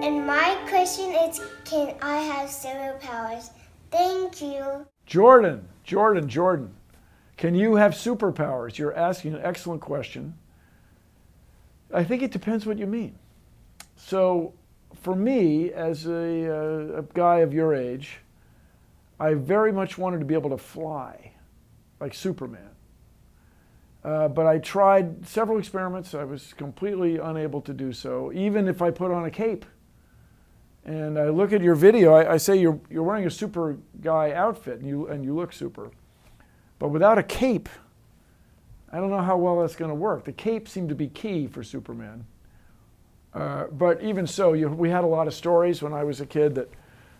And my question is, can I have superpowers? Thank you. Jordan. Can you have superpowers? You're asking an excellent question. I think it depends what you mean. So for me, as a guy of your age, I very much wanted to be able to fly like Superman. But I tried several experiments. I was completely unable to do so, even if I put on a cape. And I look at your video, I say you're wearing a super guy outfit and you look super. But without a cape, I don't know how well that's going to work. The cape seemed to be key for Superman. But even so, we had a lot of stories when I was a kid that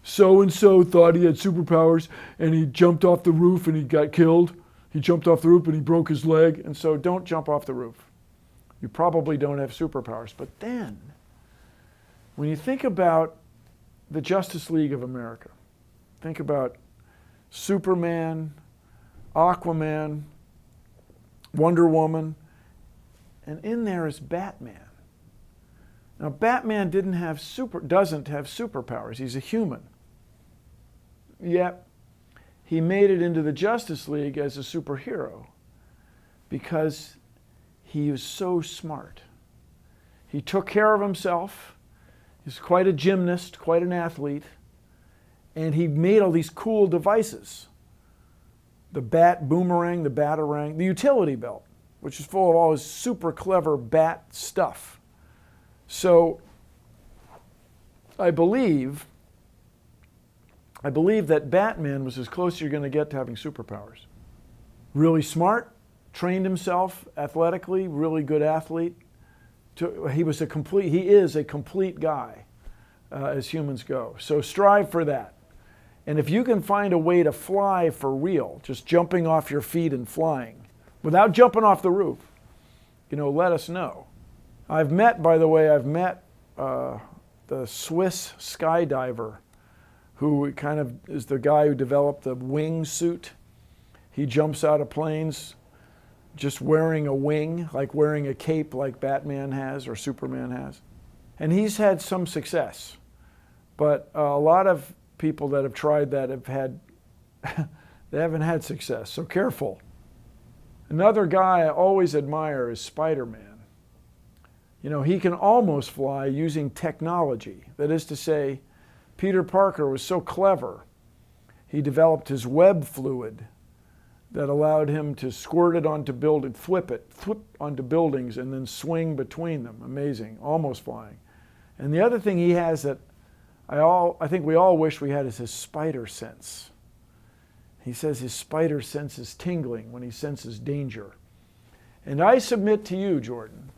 so-and-so thought he had superpowers and he jumped off the roof and he got killed. He jumped off the roof and he broke his leg. And so don't jump off the roof. You probably don't have superpowers. But then, when you think about the Justice League of America, think about Superman, Aquaman, Wonder Woman, and in there is Batman. Now, Batman doesn't have superpowers. He's a human. Yet, he made it into the Justice League as a superhero because he was so smart. He took care of himself. He's quite a gymnast, quite an athlete, and he made all these cool devices. The bat boomerang, the batarang, the utility belt, which is full of all his super clever bat stuff. So I believe that Batman was as close as you're going to get to having superpowers. Really smart, trained himself athletically, really good athlete. He is a complete guy as humans go. So strive for that. And if you can find a way to fly for real, just jumping off your feet and flying, without jumping off the roof, let us know. I've met the Swiss skydiver who kind of is the guy who developed the wing suit. He jumps out of planes just wearing a wing, like wearing a cape like Batman has or Superman has. And he's had some success. But a lot of people that have tried that they haven't had success, so careful. Another guy I always admire is Spiderman. He can almost fly using technology. That is to say, Peter Parker was so clever, he developed his web fluid that allowed him to squirt it onto buildings, flip onto buildings, and then swing between them. Amazing, almost flying. And the other thing he has that I think we all wish we had is his spider sense. He says his spider sense is tingling when he senses danger. And I submit to you, Jordan,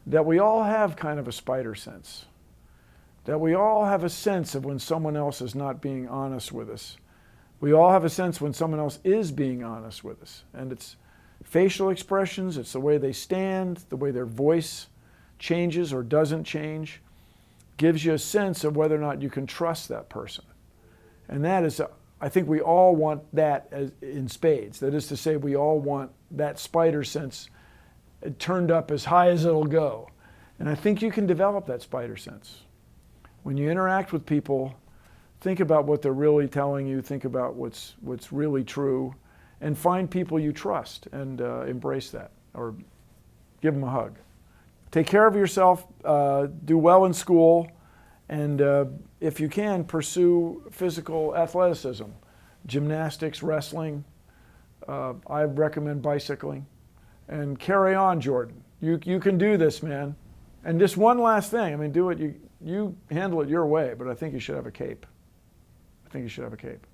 that we all have kind of a spider sense. That we all have a sense of when someone else is not being honest with us. We all have a sense when someone else is being honest with us. And it's facial expressions, it's the way they stand, the way their voice changes or doesn't change, gives you a sense of whether or not you can trust that person. And that is, I think we all want that in spades. That is to say, we all want that spider sense turned up as high as it'll go. And I think you can develop that spider sense. When you interact with people, think about what they're really telling you, think about what's really true, and find people you trust and embrace that, or give them a hug. Take care of yourself, do well in school, and if you can, pursue physical athleticism, gymnastics, wrestling. I recommend bicycling. And carry on, Jordan. You can do this, man. And just one last thing. Do it. You handle it your way, but I think you should have a cape. I think you should have a cape.